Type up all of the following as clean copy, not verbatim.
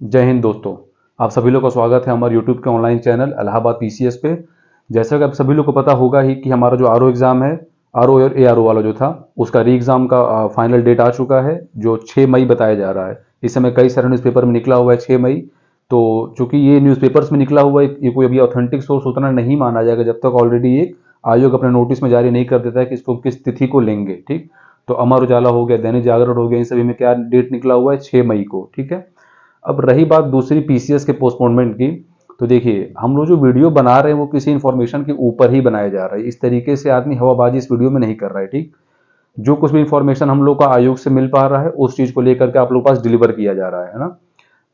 जय हिंद दोस्तों। आप सभी लोग का स्वागत है हमारे यूट्यूब के ऑनलाइन चैनल इलाहाबाद पीसीएस पे। जैसा कि आप सभी लोग को पता होगा ही कि हमारा जो आरओ एग्ज़ाम है, आरओ और एआरओ वाला जो था, उसका री एग्ज़ाम का फाइनल डेट आ चुका है जो 6 मई बताया जा रहा है। इस समय कई सारे न्यूज़पेपर में निकला हुआ है 6 मई। तो चूंकि ये न्यूज़पेपर्स में निकला हुआ है, ये कोई अभी ऑथेंटिक सोर्स उतना नहीं माना जाएगा जब तक ऑलरेडी एक आयोग अपने नोटिस में जारी नहीं कर देता है कि इसको किस तिथि को लेंगे। ठीक, तो अमर उजाला हो गया, दैनिक जागरण हो गया, इन सभी में क्या डेट निकला हुआ है? 6 मई को। ठीक है। अब रही बात दूसरी पीसीएस के पोस्टपोनमेंट की, तो देखिए हम लोग जो वीडियो बना रहे हैं वो किसी इन्फॉर्मेशन के ऊपर ही बनाया जा रहा है। इस तरीके से आदमी हवाबाजी इस वीडियो में नहीं कर रहा है। ठीक, जो कुछ भी इन्फॉर्मेशन हम लोग का आयोग से मिल पा रहा है उस चीज को लेकर के आप लोग के पास डिलीवर किया जा रहा है ना।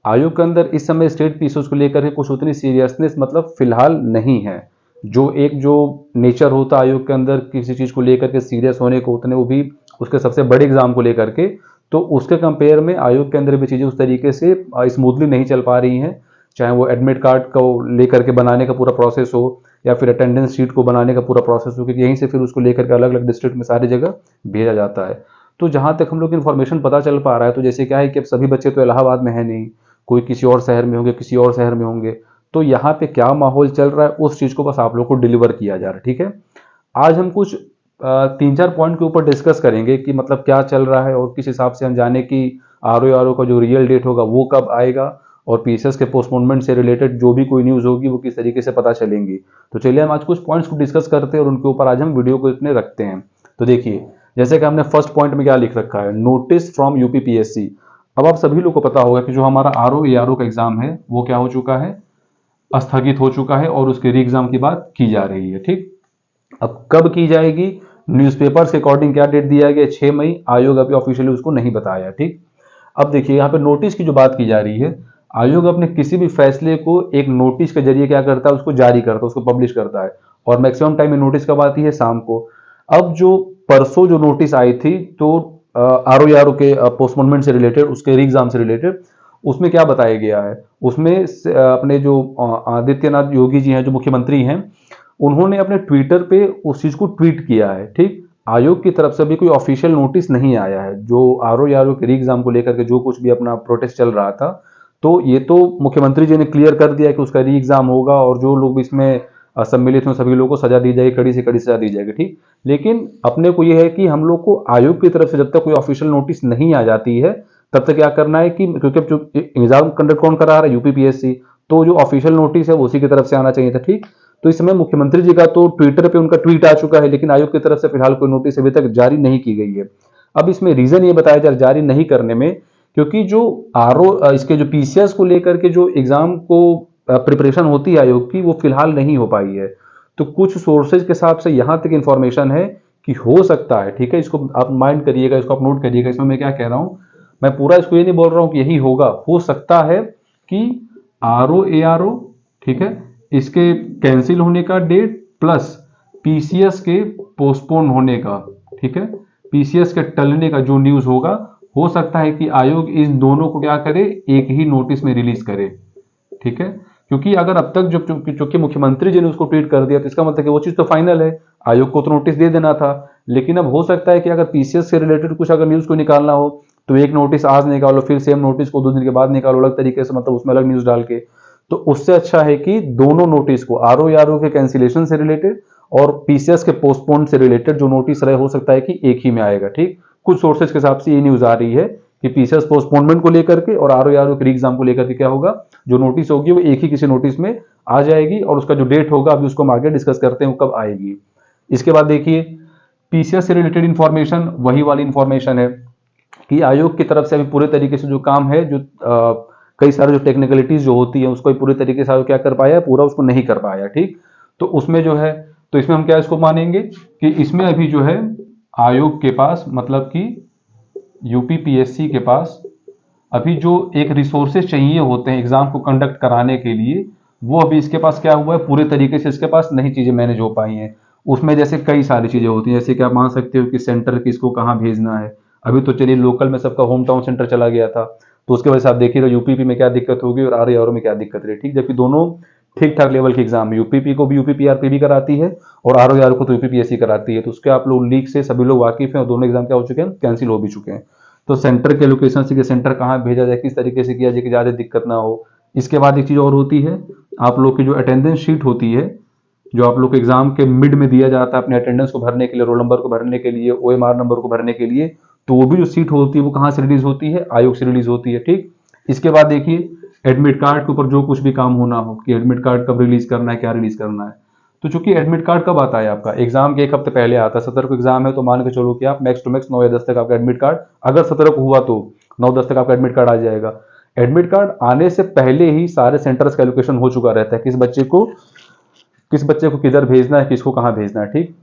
आयोग के अंदर इस समय स्टेट पीसीएस को लेकर के कुछ उतनी सीरियसनेस मतलब फिलहाल नहीं है। जो नेचर होता है आयोग के अंदर किसी चीज को लेकर के सीरियस होने को, उतने वो भी उसके सबसे बड़े एग्जाम को लेकर के, तो उसके कंपेयर में आयोग के अंदर भी चीजें उस तरीके से स्मूथली नहीं चल पा रही हैं। चाहे वो एडमिट कार्ड को लेकर के बनाने का पूरा प्रोसेस हो या फिर अटेंडेंस शीट को बनाने का पूरा प्रोसेस हो, क्योंकि यहीं से फिर उसको लेकर के अलग अलग डिस्ट्रिक्ट में सारी जगह भेजा जाता है। तो जहां तक हम लोग इन्फॉर्मेशन पता चल पा रहा है, तो जैसे क्या है कि अब सभी बच्चे तो इलाहाबाद में है नहीं, कोई किसी और शहर में होंगे, किसी और शहर में होंगे। तो यहाँ पे क्या माहौल चल रहा है उस चीज को बस आप लोग को डिलीवर किया जा रहा है। ठीक है। आज हम कुछ 3-4 पॉइंट के ऊपर डिस्कस करेंगे कि मतलब क्या चल रहा है और किस हिसाब से हम जाने कि आरओ का जो रियल डेट होगा वो कब आएगा, और पीसीएस के पोस्टपोनमेंट से रिलेटेड जो भी कोई न्यूज़ होगी वो किस तरीके से पता चलेंगी। तो चलिए हम आज कुछ पॉइंट्स को डिस्कस करते हैं और उनके ऊपर आज हम वीडियो को इतने रखते हैं। तो देखिए, जैसे कि हमने फर्स्ट पॉइंट में क्या लिख रखा है, नोटिस फ्रॉम यूपीपीएससी। अब आप सभी लोग को पता होगा कि जो हमारा आरओ एआरओ का एग्जाम है वो क्या हो चुका है, स्थगित हो चुका है, और उसके री एग्जाम की बात की जा रही है। ठीक, अब कब की जाएगी, न्यूज़पेपर्स के अकॉर्डिंग क्या डेट दिया गया, 6 मई। आयोग अभी ऑफिशियली उसको नहीं बताया। ठीक, अब देखिए यहाँ पे नोटिस की जो बात की जा रही है, आयोग अपने किसी भी फैसले को एक नोटिस के जरिए क्या करता है, उसको जारी करता है, उसको पब्लिश करता है। और मैक्सिमम टाइम में नोटिस कब आती है, शाम को। अब जो परसों जो नोटिस आई थी, तो आर ओ के पोस्टपोनमेंट से रिलेटेड, उसके री एग्जाम से रिलेटेड, उसमें क्या बताया गया है, उसमें अपने जो आदित्यनाथ योगी जी हैं, जो मुख्यमंत्री हैं, उन्होंने अपने ट्विटर पे उस चीज को ट्वीट किया है। ठीक, आयोग की तरफ से भी कोई ऑफिशियल नोटिस नहीं आया है जो आरओ के री एग्जाम को लेकर के जो कुछ भी अपना प्रोटेस्ट चल रहा था। तो ये तो मुख्यमंत्री जी ने क्लियर कर दिया कि उसका री एग्जाम होगा और जो लोग इसमें सम्मिलित हैं सभी लोगों को सजा दी जाएगी, कड़ी से कड़ी सजा दी जाएगी। ठीक, लेकिन अपने को यह है कि हम लोग को आयोग की तरफ से जब तक कोई ऑफिशियल नोटिस नहीं आ जाती है तब तक क्या करना है कि, क्योंकि जो एग्जाम कंडक्ट कौन करा रहा है, यूपीपीएससी, तो जो ऑफिशियल नोटिस है वो उसी की तरफ से आना चाहिए था। ठीक, तो इस समय मुख्यमंत्री जी का तो ट्विटर पे उनका ट्वीट आ चुका है, लेकिन आयोग की तरफ से फिलहाल कोई नोटिस अभी तक जारी नहीं की गई है। अब इसमें रीजन ये बताया जा जारी नहीं करने में, क्योंकि जो इसके जो पीसीएस को लेकर के जो एग्जाम को प्रिपरेशन होती है आयोग की, वो फिलहाल नहीं हो पाई है। तो कुछ सोर्सेज के हिसाब से यहां तक इंफॉर्मेशन है कि हो सकता है, ठीक है, इसको आप माइंड करिएगा, इसको आप नोट करिएगा, इसमें मैं क्या कह रहा हूं, मैं पूरा इसको ये नहीं बोल रहा हूं कि यही होगा, हो सकता है कि आरओ एआरओ, ठीक है, इसके कैंसिल होने का डेट प्लस पीसीएस के पोस्टपोन होने का, ठीक है, पीसीएस के टलने का जो न्यूज होगा, हो सकता है कि आयोग इन दोनों को क्या करे, एक ही नोटिस में रिलीज करे। ठीक है, क्योंकि अगर अब तक जो चूंकि मुख्यमंत्री जी ने उसको ट्वीट कर दिया तो इसका मतलब कि वो चीज तो फाइनल है, आयोग को तो नोटिस दे देना था। लेकिन अब हो सकता है कि अगर पीसीएस से रिलेटेड कुछ अगर न्यूज को निकालना हो तो एक नोटिस आज निकालो, फिर सेम नोटिस को 2 दिन के बाद निकालो अलग तरीके से, मतलब उसमें अलग न्यूज डाल के। तो उससे अच्छा है कि दोनों नोटिस को, आरओ के कैंसिलेशन से रिलेटेड और पीसीएस के पोस्टपोन से रिलेटेड जो नोटिस रहे, हो सकता है कि एक ही में आएगा। ठीक, कुछ सोर्सेज के हिसाब से ये न्यूज आ रही है कि पीसीएस पोस्टपोनमेंट को लेकर के और आरओ के री एग्जाम को लेकर के क्या होगा, जो नोटिस होगी वो एक ही किसी नोटिस में आ जाएगी, और उसका जो डेट होगा अभी उसको हम आगे डिस्कस करते हैं वो कब आएगी। इसके बाद देखिए, पीसीएस से रिलेटेड इंफॉर्मेशन वही वाली इंफॉर्मेशन है कि आयोग की तरफ से अभी पूरे तरीके से जो काम है, जो कई सारे जो टेक्निकलिटीज जो होती है उसको पूरे तरीके से क्या कर पाया, पूरा उसको नहीं कर पाया। ठीक, तो उसमें जो है, तो इसमें हम क्या इसको मानेंगे कि इसमें अभी जो है आयोग के पास, मतलब कि यूपीपीएससी के पास अभी जो एक रिसोर्सेज चाहिए होते हैं एग्जाम को कंडक्ट कराने के लिए, वो अभी इसके पास क्या हुआ है, पूरे तरीके से इसके पास नहीं चीजें मैनेज हो पाई हैं। उसमें जैसे कई सारी चीजें होती हैं, जैसे कि आप मान सकते हो कि सेंटर किसको कहाँ भेजना है। अभी तो चलिए लोकल में सबका होम टाउन सेंटर चला गया था, तो उसके वजह से आप देखिएगा यूपीपी में क्या दिक्कत होगी और आर में क्या दिक्कत रही। ठीक, जबकि दोनों ठीक ठाक लेवल के एग्जाम, यूपीपी को भी यूपीपीआरपी भी कराती है और आर को तो यूपीपीएससी कराती है, तो उसके आप लोग लीक से सभी लोग वाकिफ हैं और दोनों एग्जाम क्या हो चुके हैं, कैंसिल हो भी चुके हैं। तो सेंटर के लोकेशन से कि सेंटर कहाँ भेजा जाए, किस तरीके से किया जाए कि ज़्यादा दिक्कत ना हो। इसके बाद एक चीज़ और होती है, आप लोग की जो अटेंडेंस शीट होती है, जो आप लोग को एग्जाम के मिड में दिया जाता है अपने अटेंडेंस को भरने के लिए, रोल नंबर को भरने के लिए, ओएमआर नंबर को भरने के लिए, तो वो भी जो सीट होती है वो कहाँ से रिलीज होती है, आयोग से रिलीज होती है। ठीक, इसके बाद देखिए एडमिट कार्ड के ऊपर जो कुछ भी काम होना हो कि एडमिट कार्ड कब रिलीज करना है, क्या रिलीज करना है। तो चूंकि एडमिट कार्ड कब आता है आपका, एग्जाम के एक हफ्ते पहले आता है। 17 को एग्जाम है तो मान के चलो कि आप मैक्स टू मैक्स 9 या 10 तक आपका एडमिट कार्ड, अगर 17 को हुआ तो 9-10 तक आपका एडमिट कार्ड आ जाएगा। एडमिट कार्ड आने से पहले ही सारे सेंटर्स का एलोकेशन हो चुका रहता है, किस बच्चे को किधर भेजना है, किसको कहाँ भेजना है। ठीक,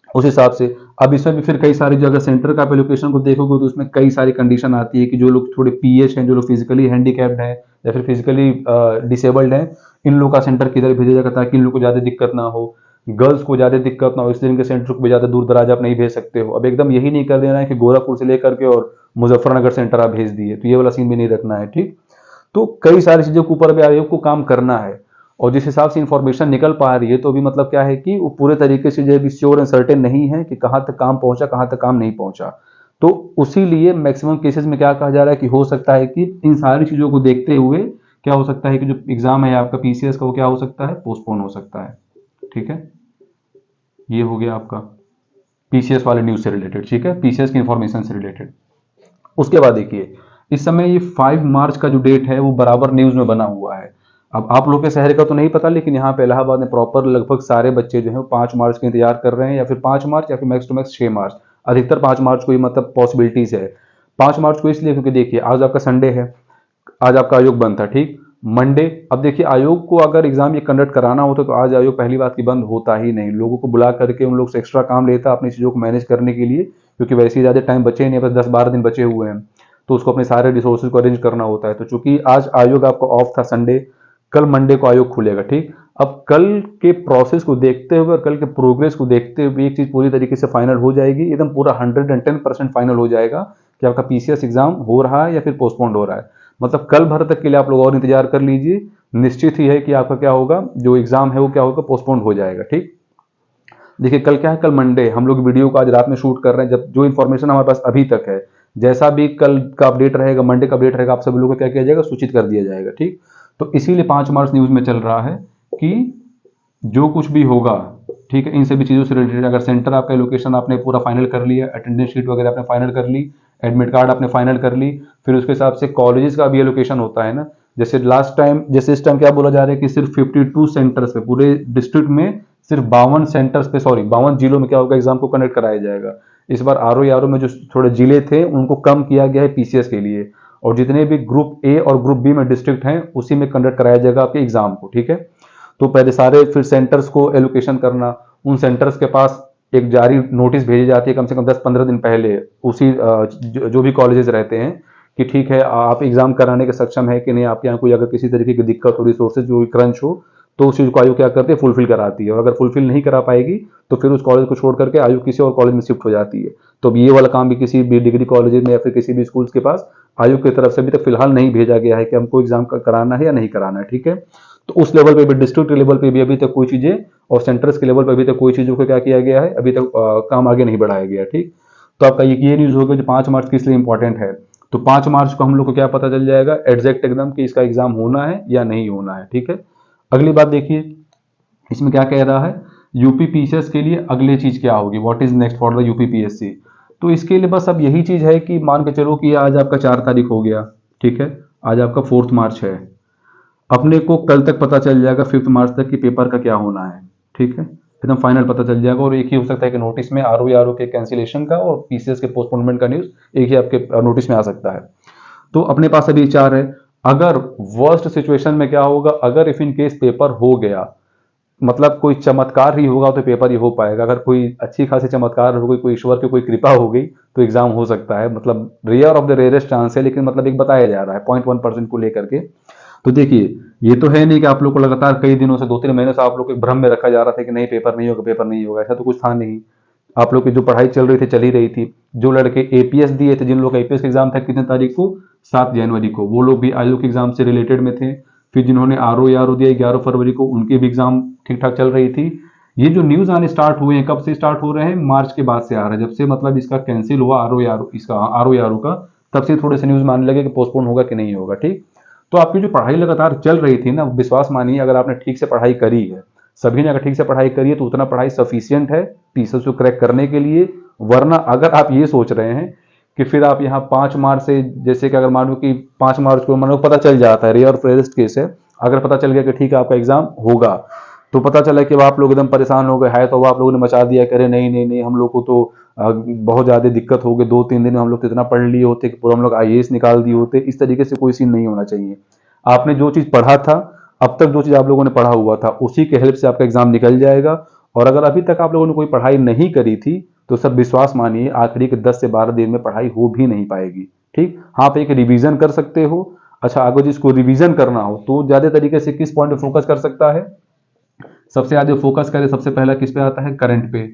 उस हिसाब से अब इसमें भी फिर कई सारी जगह सेंटर का एलोकेशन को देखोगे तो उसमें कई सारी कंडीशन आती है कि जो लोग थोड़े पीएच हैं, जो लोग फिजिकली हैंडीकैप्ड हैं या फिर फिजिकली डिसेबल्ड हैं, इन लोगों का सेंटर किधर भेजा जाएगा ताकि इन लोगों को ज़्यादा दिक्कत ना हो, गर्ल्स को ज़्यादा दिक्कत ना हो, इसलिए इनके सेंटर को भी ज़्यादा दूर दराज आप नहीं भेज सकते हो। अब एकदम यही नहीं कर देना है कि गोरखपुर से लेकर के और मुजफ्फरनगर सेंटर आप भेज दिए, तो ये वाला सीन भी नहीं रखना है। ठीक, तो कई सारी चीज़ों के ऊपर भी आयोग को काम करना है, और जिस हिसाब से इंफॉर्मेशन निकल पा रही है तो अभी मतलब क्या है कि वो पूरे तरीके से जो है श्योर एंड सर्टेन नहीं है कि कहाँ तक काम पहुंचा, कहाँ तक काम नहीं पहुंचा। तो उसी लिए मैक्सिमम केसेस में क्या कहा जा रहा है कि हो सकता है कि इन सारी चीज़ों को देखते हुए क्या हो सकता है कि जो एग्जाम है आपका पीसीएस का वो क्या हो सकता है, पोस्टपोन हो सकता है। ठीक है, ये हो गया आपका पीसीएस वाले न्यूज़ से रिलेटेड। ठीक है, पीसीएस की इंफॉर्मेशन से रिलेटेड। उसके बाद देखिए इस समय ये 5 मार्च का जो डेट है वो बराबर न्यूज़ में बना हुआ है। अब आप लोग के शहर का तो नहीं पता, लेकिन यहाँ पे इलाहाबाद में प्रॉपर लगभग सारे बच्चे जो हैं वो 5 मार्च का इंतजार कर रहे हैं, या फिर 5 मार्च या फिर मैक्स टू मैक्स 6 मार्च, अधिकतर 5 मार्च को ही मतलब पॉसिबिलिटीज है। 5 मार्च को इसलिए क्योंकि देखिए आज आपका संडे है, आज आपका आयोग बंद था। ठीक, मंडे, अब देखिए आयोग को अगर एग्जाम ये कंडक्ट कराना होता तो आज आयोग पहली बात की बंद होता ही नहीं, लोगों को बुला करके उन लोग से एक्स्ट्रा काम लेता अपनी चीज़ों को मैनेज करने के लिए, क्योंकि वैसे ही ज़्यादा टाइम बचे ही नहीं, बस 10-12 दिन बचे हुए हैं, तो उसको अपने सारे रिसोर्सेज को अरेंज करना होता है। तो चूंकि आज आयोग आपका ऑफ था संडे, कल मंडे को आयोग खुलेगा। ठीक, अब कल के प्रोसेस को देखते हुए और कल के प्रोग्रेस को देखते हुए एक चीज़ पूरी तरीके से फाइनल हो जाएगी, एकदम पूरा 110% फाइनल हो जाएगा कि आपका पीसीएस एग्जाम हो रहा है या फिर पोस्टपोन्ड हो रहा है। मतलब कल भर तक के लिए आप लोग और इंतजार कर लीजिए, निश्चित ही है कि आपका क्या होगा, जो एग्जाम है वो क्या होगा, पोस्टपोन्ड हो जाएगा। ठीक, देखिए कल क्या है, कल मंडे, हम लोग वीडियो को आज रात में शूट कर रहे हैं, जब जो इन्फॉर्मेशन हमारे पास अभी तक है, जैसा भी कल का अपडेट रहेगा, मंडे का अपडेट रहेगा, आप सभी लोगों को क्या किया जाएगा, सूचित कर दिया जाएगा। ठीक, तो इसीलिए 5 मार्च न्यूज में चल रहा है कि जो कुछ भी होगा, ठीक है, इन सभी चीज़ों से रिलेटेड, अगर सेंटर आपका लोकेशन आपने पूरा फाइनल कर लिया, अटेंडेंस शीट वगैरह आपने फाइनल कर ली, एडमिट कार्ड आपने फाइनल कर ली, फिर उसके हिसाब से कॉलेजेस का भी लोकेशन होता है ना। जैसे लास्ट टाइम, जैसे इस टाइम क्या बोला जा रहा है कि सिर्फ 52 सेंटर्स पे, पूरे डिस्ट्रिक्ट में सिर्फ 52 सेंटर्स पे, सॉरी 52 जिलों में क्या होगा, एग्जाम को कंडक्ट कराया जाएगा। इस बार आरओ में जो थोड़े जिले थे उनको कम किया गया है पीसीएस के लिए, और जितने भी ग्रुप ए और ग्रुप बी में डिस्ट्रिक्ट हैं उसी में कंडक्ट कराया जाएगा आपके एग्जाम को। ठीक है, तो पहले सारे फिर सेंटर्स को एलोकेशन करना, उन सेंटर्स के पास एक जारी नोटिस भेजी जाती है कम से कम 10-15 दिन पहले, उसी जो भी कॉलेजेस रहते हैं कि ठीक है आप एग्जाम कराने के सक्षम है कि नहीं, आपके यहाँ कोई अगर किसी तरीके की दिक्कत हो, रिसोर्सेज जो क्रंच हो, तो उस चीज़ को आयोग क्या करती है, फुलफिल कराती है, और अगर फुलफिल नहीं करा पाएगी तो फिर उस कॉलेज को छोड़ करके आयोग किसी और कॉलेज में शिफ्ट हो जाती है। तो अब ये वाला काम भी किसी भी डिग्री कॉलेज में या फिर किसी भी स्कूल्स के पास आयोग की तरफ से अभी तक फिलहाल नहीं भेजा गया है कि हमको एग्जाम कराना है या नहीं कराना है। ठीक है, तो उस लेवल पे भी, डिस्ट्रिक्ट लेवल पे भी अभी तक कोई चीज़ें, और सेंटर्स के लेवल पर अभी तक कोई चीज़ों को क्या किया गया है, अभी तक काम आगे नहीं बढ़ाया गया। ठीक, तो आपका ये न्यूज़ होगा जो 5 मार्च किस लिए इंपॉर्टेंट है, तो 5 मार्च को हम लोग को क्या पता चल जाएगा एग्जैक्ट एकदम कि इसका एग्जाम होना है या नहीं होना है। ठीक है, अगली बात देखिए इसमें क्या कह रहा है, यूपी पीसीएस के लिए अगली चीज क्या होगी, what is next for the UP PSC. तो इसके लिए बस अब यही चीज है कि मान के चलो कि आज आपका 4 तारीख हो गया, ठीक है, आज आपका 4 मार्च है, अपने को कल तक पता चल जाएगा 5 मार्च तक कि पेपर का क्या होना है। ठीक है, एकदम फाइनल पता चल जाएगा, और एक ही हो सकता है कि नोटिस में आरओ के कैंसिलेशन का और पीसीएस के पोस्टपोनमेंट का न्यूज एक ही आपके नोटिस में आ सकता है। तो अपने पास अभी 4 है। अगर वर्स्ट सिचुएशन में क्या होगा, अगर इफ इन केस पेपर हो गया, मतलब कोई चमत्कार ही होगा तो पेपर ही हो पाएगा, अगर कोई अच्छी खासी चमत्कार हो गई, कोई ईश्वर की कोई कृपा हो गई तो एग्जाम हो सकता है, मतलब rare of the rarest chance है, लेकिन मतलब एक बताया जा रहा है 0.1% को लेकर के। तो देखिए ये तो है नहीं कि आप लोग को लगातार कई दिनों से 2-3 महीने से आप लोग को भ्रम में रखा जा रहा था कि नहीं पेपर नहीं होगा, पेपर नहीं होगा, ऐसा तो कुछ था नहीं। आप लोग की जो पढ़ाई चल रही थी चल ही रही थी। जो लड़के एपीएस दिए थे, जिन लोग का एपीएस का एग्जाम था कितने तारीख को, 7 जनवरी को, वो लोग भी आयोग के एग्जाम से रिलेटेड में थे। फिर जिन्होंने आरओ दिया 11 फरवरी को, उनके भी एग्जाम ठीक ठाक चल रही थी। ये जो न्यूज आने स्टार्ट हुए हैं, कब से स्टार्ट हो रहे हैं, मार्च के बाद से आ रहा है, जब से मतलब इसका कैंसिल हुआ आरओ का, तब से थोड़े से न्यूज़ में आने लगे कि पोस्टपोन होगा कि नहीं होगा। ठीक, तो आपकी जो पढ़ाई लगातार चल रही थी ना, विश्वास मानिए अगर आपने ठीक से पढ़ाई करी है, सभी ने अगर ठीक से पढ़ाई करी है तो उतना पढ़ाई सफिशियंट है पीसीएस को क्रैक करने के लिए। वरना अगर आप ये सोच रहे हैं कि फिर आप यहाँ 5 मार्च से, जैसे कि अगर मान लो कि 5 मार्च को मान लो पता चल जाता है, रेयर और रेयरेस्ट केस है, अगर पता चल गया कि ठीक है आपका एग्जाम होगा, तो पता चला कि अब आप लोग एकदम परेशान हो गए, है तो आप लोगों ने मचा दिया, करे नहीं नहीं नहीं हम लोग को तो बहुत ज्यादा दिक्कत हो गई, 2-3 दिन में हम लोग तो इतना पढ़ लिए होते कि पूरा हम लोग आईएएस निकाल दिए होते। इस तरीके से कोई सीन नहीं होना चाहिए। आपने जो चीज पढ़ा था, अब तक जो चीज आप लोगों ने पढ़ा हुआ था, उसी के हेल्प से आपका एग्जाम निकल जाएगा। और अगर अभी तक आप लोगों ने कोई पढ़ाई नहीं करी थी तो सब विश्वास मानिए आखिरी के 10 से 12 दिन में पढ़ाई हो भी नहीं पाएगी। ठीक, हाँ, आप एक रिवीजन कर सकते हो। अच्छा, अगर जिसको रिवीजन करना हो तो ज्यादा तरीके से किस पॉइंट पे फोकस कर सकता है? सबसे ज्यादा फोकस करें, सबसे पहला किस पे आता है? करंट पे।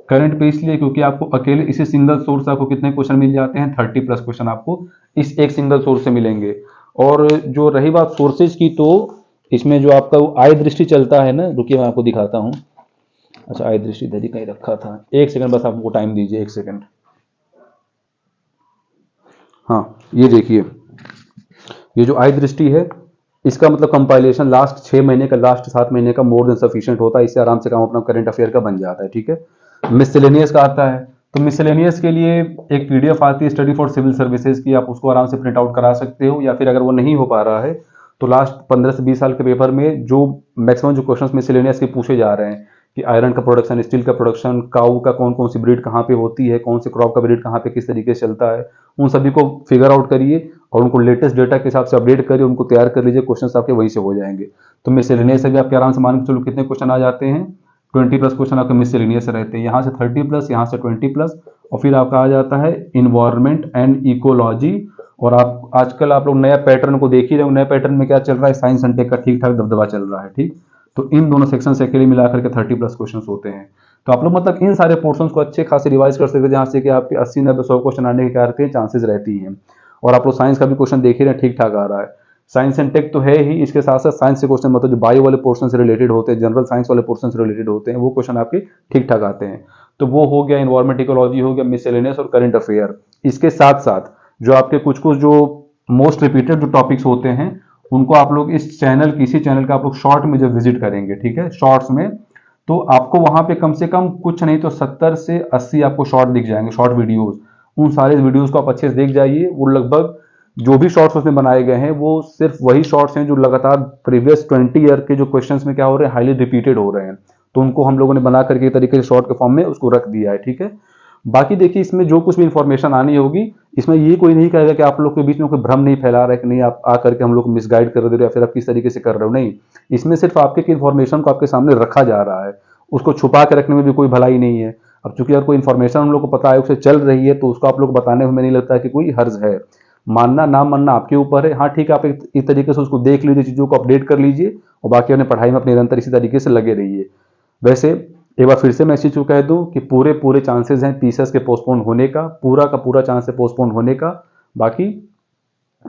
करंट पे इसलिए क्योंकि आपको अकेले इसी सिंगल सोर्स से आपको कितने क्वेश्चन मिल जाते हैं? 30+ क्वेश्चन आपको इस एक सिंगल सोर्स से मिलेंगे। और जो रही बात सोर्सेज की, तो इसमें जो आपका आई दृष्टि चलता है ना, रुकिए मैं आपको दिखाता हूँ। अच्छा, आई दृष्टि इधर ही कहीं रखा था, एक सेकंड बस आपको टाइम दीजिए, एक सेकंड। हाँ, ये देखिए, ये जो आई दृष्टि है, इसका मतलब कंपाइलेशन लास्ट 6 महीने का, लास्ट 7 महीने का मोर देन सफिशिएंट होता है। इससे आराम से काम अपना करंट अफेयर का बन जाता है। ठीक है, मिसलेनियस का आता है, तो मिसलेनियस के लिए एक पीडीएफ आती है स्टडी फॉर सिविल सर्विसेज की, आप उसको आराम से प्रिंट आउट करा सकते हो। या फिर अगर वो नहीं हो पा रहा है तो लास्ट 15 से 20 साल के पेपर में जो मैक्सिमम जो क्वेश्चंस मिसलेनियस के पूछे जा रहे हैं कि आयरन का प्रोडक्शन, स्टील का प्रोडक्शन, काऊ का कौन कौन सी ब्रीड कहाँ पे होती है, कौन से क्रॉप का ब्रीड कहाँ पे किस तरीके से चलता है, उन सभी को फिगर आउट करिए और उनको लेटेस्ट डेटा के हिसाब से अपडेट करिए, उनको तैयार कर लीजिए, क्वेश्चन आपके वहीं से हो जाएंगे। तो मिसलेनियस से भी आपके आराम से मान के चलो कितने क्वेश्चन आ जाते हैं? 20+ क्वेश्चन आपके मिसलेनियस से रहते हैं, यहाँ से 30+, यहाँ से 20+, और फिर आपका आ जाता है इन्वायरमेंट एंड इकोलॉजी। और आप आजकल आप लोग नया पैटर्न को देख ही रहे हो, नए पैटर्न में क्या चल रहा है? साइंस एंड टेक का ठीक ठाक दबदबा चल रहा है। ठीक, तो इन दोनों सेक्शन से अकेले मिलाकर के 30+ क्वेश्चन होते हैं। तो आप लोग मतलब इन सारे पोर्शंस को अच्छे खासे रिवाइज कर सकते हैं, जहाँ से कि आपके 80-90-100 क्वेश्चन आने के क्या रहते हैं? चांसेस रहती हैं। और आप लोग साइंस का भी क्वेश्चन देख ही रहे हैं, ठीक ठाक आ रहा है। साइंस एंड टेक तो है ही, इसके साथ साथ साइंस से क्वेश्चन मतलब जो बायो वाले पोर्शन से रिलेटेड होते हैं, जनरल साइंस वाले पोर्शन से रिलेटेड होते हैं, वो क्वेश्चन आपके ठीक ठाक आते हैं। तो वो हो गया इन्वायरमेंट, इकोलॉजी हो गया, मिसलेनियस और करंट अफेयर। इसके साथ साथ जो आपके कुछ कुछ जो मोस्ट रिपीटेड जो टॉपिक्स होते हैं, उनको आप लोग इस चैनल, किसी चैनल का आप लोग शॉर्ट में जब विजिट करेंगे, ठीक है, शॉर्ट्स में, तो आपको वहां पे कम से कम कुछ नहीं तो 70 से 80 आपको शॉर्ट दिख जाएंगे, शॉर्ट वीडियोस। उन सारे वीडियोस को आप अच्छे से देख जाइए। वो लगभग जो भी शॉर्ट्स उसमें बनाए गए हैं वो सिर्फ वही शॉर्ट्स हैं जो लगातार प्रीवियस 20 ईयर के जो क्वेश्चंस में क्या हो रहे हैं? हाईली रिपीटेड हो रहे हैं। तो उनको हम लोगों ने बना करके एक तरीके से शॉर्ट के फॉर्म में उसको रख दिया है। ठीक है, बाकी देखिए इसमें जो कुछ भी इंफॉर्मेशन आनी होगी, इसमें ये कोई नहीं कहेगा कि आप लोग के बीच में कोई भ्रम नहीं फैला रहा है कि नहीं आप आकर के हम लोग को मिसगाइड कर दे रहे हो या फिर आप किस तरीके से कर रहे हो। नहीं, इसमें सिर्फ आपके इन्फॉर्मेशन को आपके सामने रखा जा रहा है, उसको छुपा के रखने में भी कोई भलाई नहीं है। अब चूंकि अगर कोई इन्फॉर्मेशन हम लोग को पता है, उसे चल रही है, तो उसको आप लोग बताने में नहीं लगता है कि कोई हर्ज है। मानना ना मानना आपके ऊपर है। हाँ ठीक है, आप एक तरीके से उसको देख लीजिए, चीज़ों को अपडेट कर लीजिए और बाकी अपने पढ़ाई में अपने निरंतर इसी तरीके से लगे रहिए। वैसे एक बार फिर से मैं इस चीज़ को कह दूं कि पूरे पूरे चांसेस हैं पीसीएस के पोस्टपोन होने का, पूरा का पूरा चांस है पोस्टपोन होने का। बाकी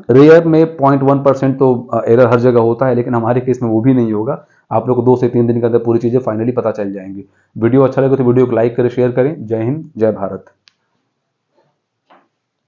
रेयर में 0.1% तो एरर हर जगह होता है, लेकिन हमारे केस में वो भी नहीं होगा। आप लोग को 2 से 3 दिन के अंदर पूरी चीज़ें फाइनली पता चल जाएंगी। वीडियो अच्छा लगे तो वीडियो को लाइक करें, शेयर करें। जय हिंद, जय भारत।